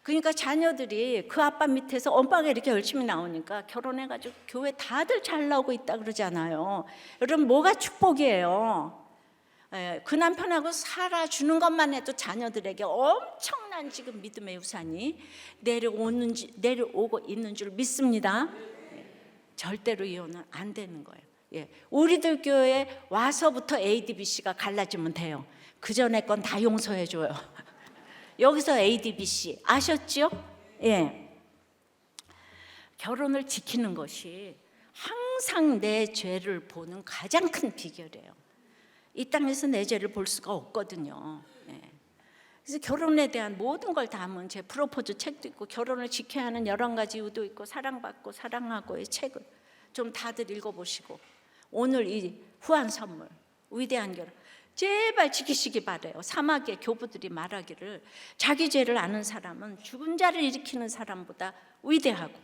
그러니까 자녀들이 그 아빠 밑에서 엄마가 이렇게 열심히 나오니까 결혼해가지고 교회 다들 잘 나오고 있다 그러잖아요. 여러분, 뭐가 축복이에요? 그 남편하고 살아주는 것만 해도 자녀들에게 엄청난 지금 믿음의 우산이 내려오고 있는 줄 믿습니다. 절대로 이혼은 안 되는 거예요. 우리들 교회에 와서부터 ADBC가 갈라지면 돼요. 그 전에 건 다 용서해줘요. 여기서 ADBC 아셨죠? 결혼을 지키는 것이 항상 내 죄를 보는 가장 큰 비결이에요. 이 땅에서 내 죄를 볼 수가 없거든요. 그래서 결혼에 대한 모든 걸 담은 제 프로포즈 책도 있고, 결혼을 지켜야 하는 11가지 이유도 있고, 사랑받고 사랑하고의 책을 좀 다들 읽어보시고, 오늘 이 후한 선물, 위대한 결혼 제발 지키시기 바래요. 사막의 교부들이 말하기를 자기 죄를 아는 사람은 죽은 자를 일으키는 사람보다 위대하고,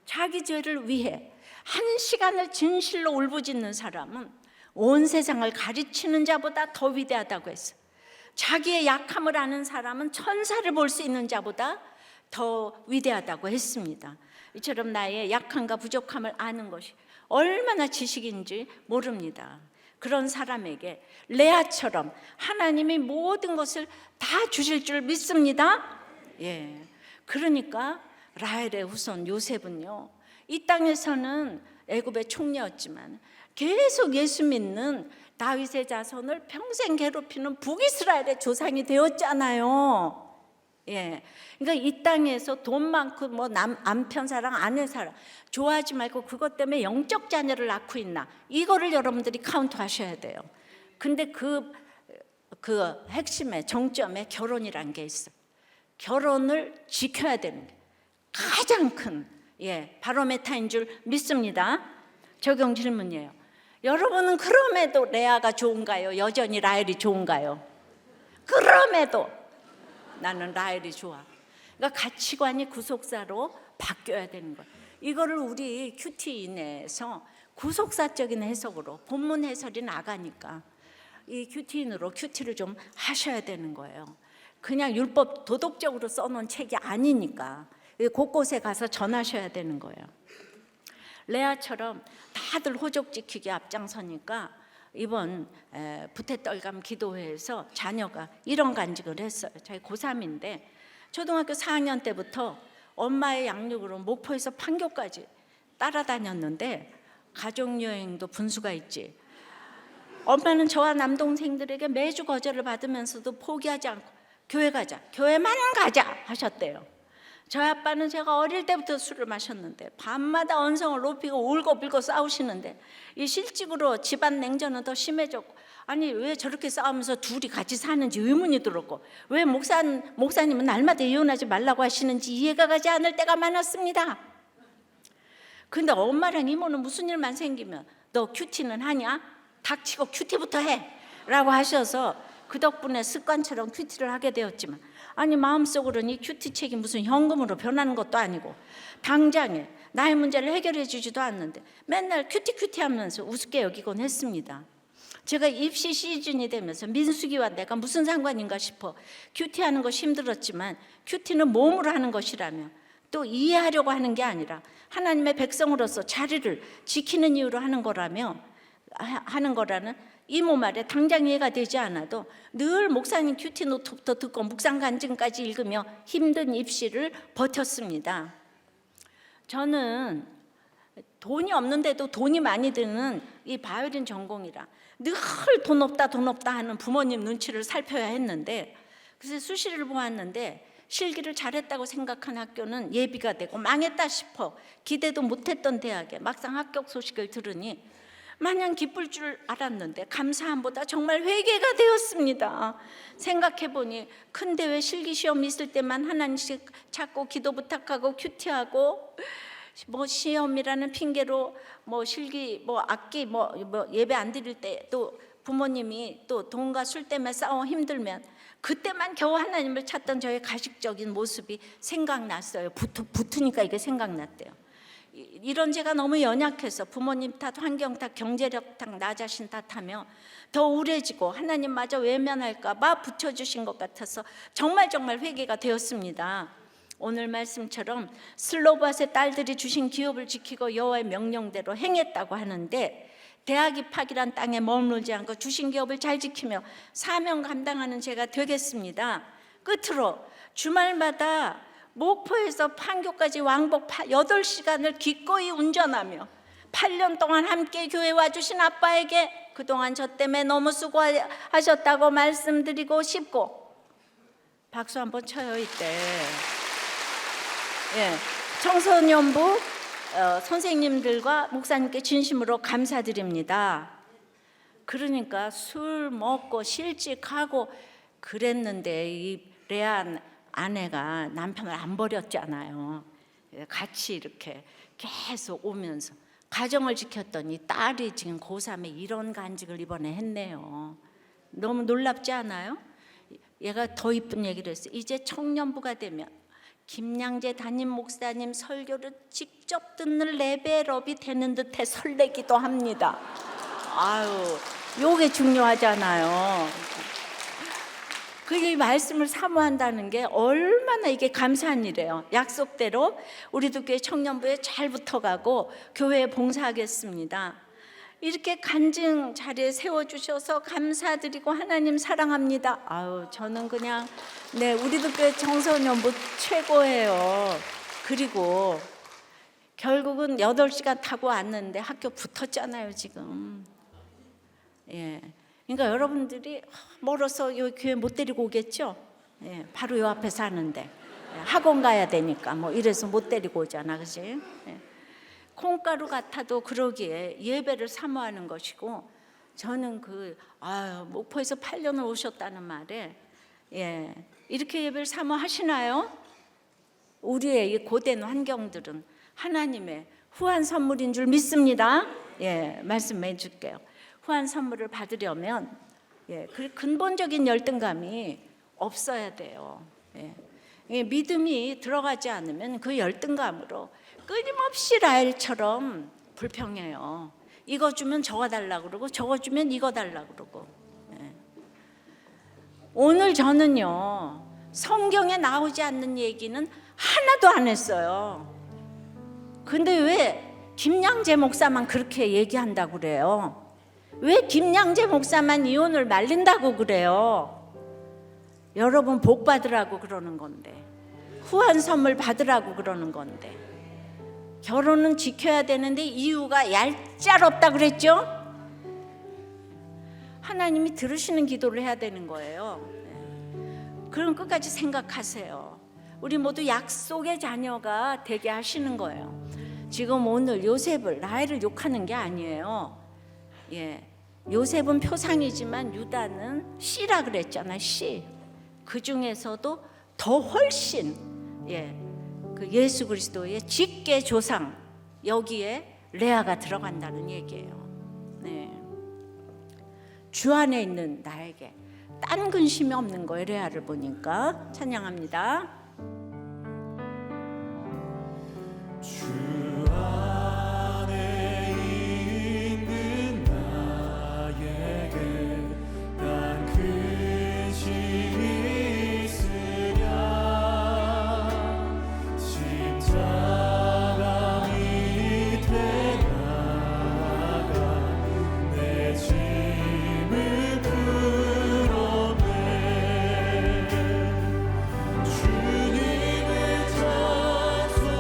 자기 죄를 위해 한 시간을 진실로 울부짖는 사람은 온 세상을 가르치는 자보다 더 위대하다고 했어요. 자기의 약함을 아는 사람은 천사를 볼 수 있는 자보다 더 위대하다고 했습니다. 이처럼 나의 약함과 부족함을 아는 것이 얼마나 지식인지 모릅니다. 그런 사람에게 레아처럼 하나님이 모든 것을 다 주실 줄 믿습니다. 그러니까 라헬의 후손 요셉은요, 이 땅에서는 애굽의 총리였지만 계속 예수 믿는 다윗의 자손을 평생 괴롭히는 북이스라엘의 조상이 되었잖아요. 그러니까 이 땅에서 돈 많고 뭐 남편 사랑, 아내 사랑 좋아하지 말고 그것 때문에 영적 자녀를 낳고 있나, 이거를 여러분들이 카운트하셔야 돼요. 근데 그 핵심에, 정점에 결혼이란 게 있어요. 결혼을 지켜야 되는 게 가장 큰 바로메타인 줄 믿습니다. 적용 질문이에요. 여러분은 그럼에도 레아가 좋은가요? 여전히 라헬이 좋은가요? 그럼에도 나는 라헬이 좋아. 그러니까 가치관이 구속사로 바뀌어야 되는 거예요. 이거를 우리 큐티인에서 구속사적인 해석으로, 본문 해설이 나가니까 이 큐티인으로 큐티를 좀 하셔야 되는 거예요. 그냥 율법 도덕적으로 써놓은 책이 아니니까 곳곳에 가서 전하셔야 되는 거예요. 레아처럼 다들 호족 지키기 앞장서니까 이번 부태떨감 기도회에서 자녀가 이런 간증을 했어요. 자기 고3인데 초등학교 4학년 때부터 엄마의 양육으로 목포에서 판교까지 따라다녔는데, 가족여행도 분수가 있지. 엄마는 저와 남동생들에게 매주 거절을 받으면서도 포기하지 않고 교회 가자, 교회만 가자 하셨대요. 저희 아빠는 제가 어릴 때부터 술을 마셨는데 밤마다 언성을 높이고 울고 빌고 싸우시는데, 이 실직으로 집안 냉전은 더 심해졌고, 아니 왜 저렇게 싸우면서 둘이 같이 사는지 의문이 들었고, 왜 목사님은 날마다 이혼하지 말라고 하시는지 이해가 가지 않을 때가 많았습니다. 근데 엄마랑 이모는 무슨 일만 생기면 너 큐티는 하냐? 닥치고 큐티부터 해 라고 하셔서 그 덕분에 습관처럼 큐티를 하게 되었지만, 아니 마음속으로는 이 큐티책이 무슨 현금으로 변하는 것도 아니고 당장에 나의 문제를 해결해 주지도 않는데 맨날 큐티 하면서 우습게 여기곤 했습니다. 제가 입시 시즌이 되면서 민숙이와 내가 무슨 상관인가 싶어 큐티하는 것이 힘들었지만, 큐티는 몸으로 하는 것이라며 또 이해하려고 하는 게 아니라 하나님의 백성으로서 자리를 지키는 이유로 하는 거라는 이모 말에 당장 이해가 되지 않아도 늘 목사님 큐티 노트부터 듣고 묵상 간증까지 읽으며 힘든 입시를 버텼습니다. 저는 돈이 없는데도 돈이 많이 드는 이 바이올린 전공이라 늘 돈 없다 하는 부모님 눈치를 살펴야 했는데, 그래서 수시를 보았는데 실기를 잘했다고 생각한 학교는 예비가 되고, 망했다 싶어 기대도 못했던 대학에 막상 합격 소식을 들으니 마냥 기쁠 줄 알았는데 감사함보다 정말 회개가 되었습니다. 생각해보니 큰 대회 실기 시험 있을 때만 하나님씩 찾고 기도 부탁하고 큐티하고, 뭐 시험이라는 핑계로 뭐 실기 뭐 악기 뭐 예배 안 드릴 때 또 부모님이 또 돈과 술 때문에 싸워 힘들면 그때만 겨우 하나님을 찾던 저의 가식적인 모습이 생각났어요. 붙으니까 이게 생각났대요. 이런 제가 너무 연약해서 부모님 탓, 환경 탓, 경제력 탓, 나 자신 탓하며 더 우울해지고 하나님마저 외면할까 봐 붙여주신 것 같아서 정말 회개가 되었습니다. 오늘 말씀처럼 슬로바스의 딸들이 주신 기업을 지키고 여호와의 명령대로 행했다고 하는데, 대학 입학이란 땅에 머물지 않고 주신 기업을 잘 지키며 사명 감당하는 제가 되겠습니다. 끝으로 주말마다 목포에서 판교까지 왕복 8시간을 기꺼이 운전하며 8년 동안 함께 교회 와주신 아빠에게 그동안 저 때문에 너무 수고하셨다고 말씀드리고 싶고, 박수 한번 쳐요 이때. 청소년부 선생님들과 목사님께 진심으로 감사드립니다. 그러니까 술 먹고 실직하고 그랬는데 이 레아 아내가 남편을 안 버렸잖아요. 같이 이렇게 계속 오면서 가정을 지켰더니 딸이 지금 고3에 이런 간직을 이번에 했네요. 너무 놀랍지 않아요? 얘가 더 이쁜 얘기를 했어요. 이제 청년부가 되면 김양재 담임 목사님 설교를 직접 듣는 레벨업이 되는 듯해 설레기도 합니다. 아유, 요게 중요하잖아요. 그 말씀을 사모한다는 게 얼마나 이게 감사한 일이에요. 약속대로 우리도 교회 청년부에 잘 붙어가고 교회에 봉사하겠습니다. 이렇게 간증 자리에 세워주셔서 감사드리고 하나님 사랑합니다. 아유, 저는 그냥 우리도 교회 청소년부 최고예요. 그리고 결국은 8시간 타고 왔는데 학교 붙었잖아요 지금. 그러니까 여러분들이 멀어서 요 교회 못 데리고 오겠죠? 바로 요 앞에 사는데 학원 가야 되니까 뭐 이래서 못 데리고 오잖아, 그지? 콩가루 같아도 그러기에 예배를 사모하는 것이고, 저는 목포에서 8년을 오셨다는 말에 이렇게 예배를 사모하시나요? 우리의 이 고된 환경들은 하나님의 후한 선물인 줄 믿습니다. 말씀해 줄게요. 후한 선물을 받으려면 그 근본적인 열등감이 없어야 돼요. 믿음이 들어가지 않으면 그 열등감으로 끊임없이 라헬처럼 불평해요. 이거 주면 저거 달라고 그러고 저거 주면 이거 달라고 그러고. 오늘 저는요, 성경에 나오지 않는 얘기는 하나도 안 했어요. 근데 왜 김양재 목사만 그렇게 얘기한다고 그래요? 왜 김양재 목사만 이혼을 말린다고 그래요? 여러분 복 받으라고 그러는 건데, 후한 선물 받으라고 그러는 건데, 결혼은 지켜야 되는데 이유가 얄짤없다 그랬죠? 하나님이 들으시는 기도를 해야 되는 거예요. 그럼 끝까지 생각하세요. 우리 모두 약속의 자녀가 되게 하시는 거예요. 지금 오늘 요셉을, 라헬을 욕하는 게 아니에요. 요셉은 표상이지만 유다는 씨라 그랬잖아요. 씨. 그 중에서도 더 훨씬 그 예수 그리스도의 직계 조상, 여기에 레아가 들어간다는 얘기예요. 주 안에 있는 나에게 딴 근심이 없는 거예요. 레아를 보니까. 찬양합니다. 주 안에 있는 나에게 난 근심이 있으랴. 십자가 밑에 나가 내 짐을 풀어내. 주님을 찬송하며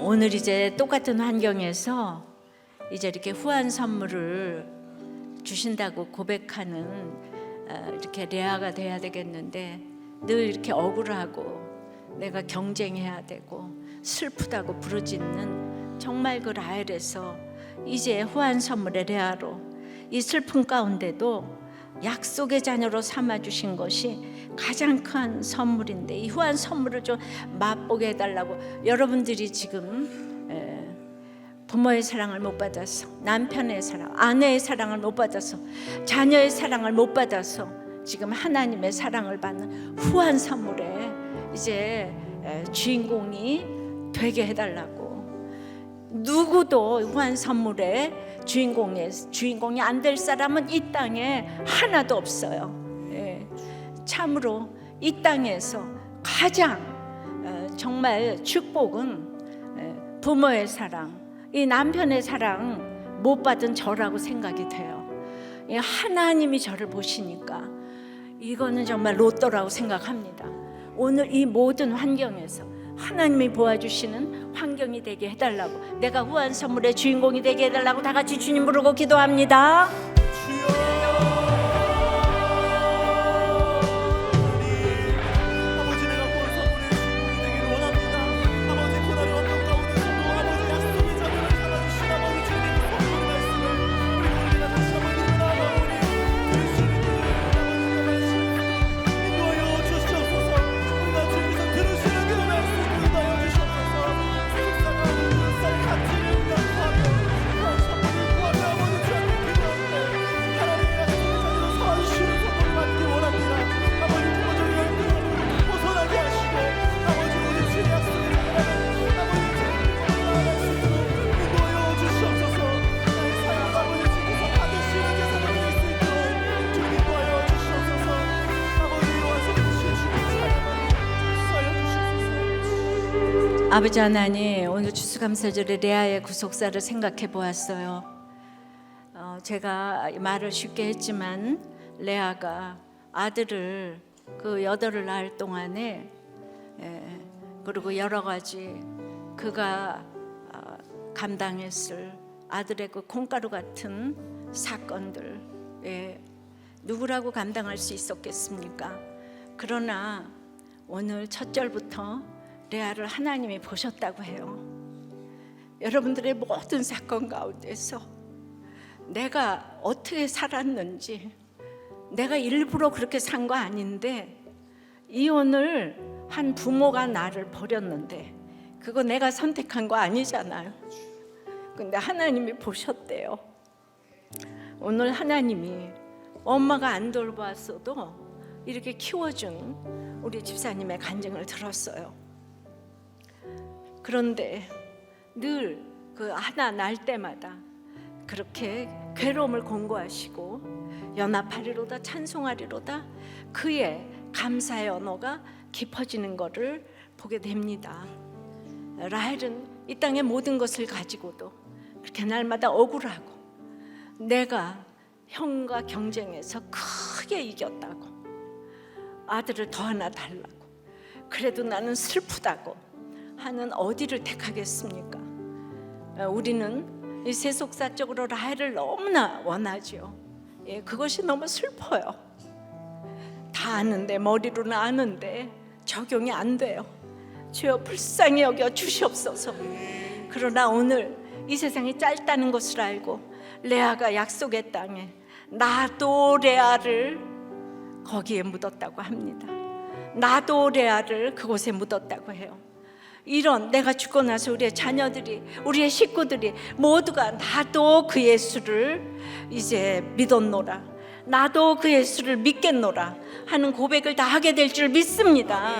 오늘 이제 똑같은 환경에서 이제 이렇게 후한 선물을 주신다고 고백하는 이렇게 레아가 돼야 되겠는데, 늘 이렇게 억울하고 내가 경쟁해야 되고 슬프다고 부르짖는 정말 그 라헬에서 이제 후한 선물의 레아로 이 슬픔 가운데도 약속의 자녀로 삼아주신 것이 가장 큰 선물인데, 이 후한 선물을 좀 맛보게 해달라고. 여러분들이 지금 부모의 사랑을 못 받아서, 남편의 사랑, 아내의 사랑을 못 받아서, 자녀의 사랑을 못 받아서 지금 하나님의 사랑을 받는 후한 선물에 이제 주인공이 되게 해달라고. 누구도 후한 선물의 주인공이 안 될 사람은 이 땅에 하나도 없어요. 참으로 이 땅에서 가장 정말 축복은 부모의 사랑, 이 남편의 사랑 못 받은 저라고 생각이 돼요. 하나님이 저를 보시니까 이거는 정말 로또라고 생각합니다. 오늘 이 모든 환경에서 하나님이 보아주시는 환경이 되게 해달라고, 내가 후한 선물의 주인공이 되게 해달라고 다 같이 주님 부르고 기도합니다. 아버지 하나님, 오늘 추수감사절에 레아의 구속사를 생각해 보았어요. 제가 말을 쉽게 했지만 레아가 아들을 그 8을 낳을 동안에 그리고 여러 가지 그가 감당했을 아들의 그 콩가루 같은 사건들, 누구라고 감당할 수 있었겠습니까? 그러나 오늘 첫 절부터 레아를 하나님이 보셨다고 해요. 여러분들의 모든 사건 가운데서 내가 어떻게 살았는지, 내가 일부러 그렇게 산 거 아닌데, 이혼을 한 부모가 나를 버렸는데 그거 내가 선택한 거 아니잖아요. 근데 하나님이 보셨대요. 오늘 하나님이 엄마가 안 돌보았어도 이렇게 키워준 우리 집사님의 간증을 들었어요. 그런데 늘 그 하나 날 때마다 그렇게 괴로움을 공고하시고 연합하리로다 찬송하리로다 그의 감사의 언어가 깊어지는 것을 보게 됩니다. 라헬은 이 땅의 모든 것을 가지고도 그렇게 날마다 억울하고, 내가 형과 경쟁해서 크게 이겼다고, 아들을 더 하나 달라고, 그래도 나는 슬프다고 하는 어디를 택하겠습니까? 우리는 이 세속사적으로 라헬을 너무나 원하죠. 그것이 너무 슬퍼요. 다 아는데, 머리로는 아는데 적용이 안 돼요. 주여 불쌍히 여겨 주시옵소서. 그러나 오늘 이 세상이 짧다는 것을 알고 레아가 약속의 땅에 나도 레아를 거기에 묻었다고 합니다. 나도 레아를 그곳에 묻었다고 해요. 이런, 내가 죽고 나서 우리의 자녀들이, 우리의 식구들이 모두가 나도 그 예수를 이제 믿었노라, 나도 그 예수를 믿겠노라 하는 고백을 다 하게 될 줄 믿습니다.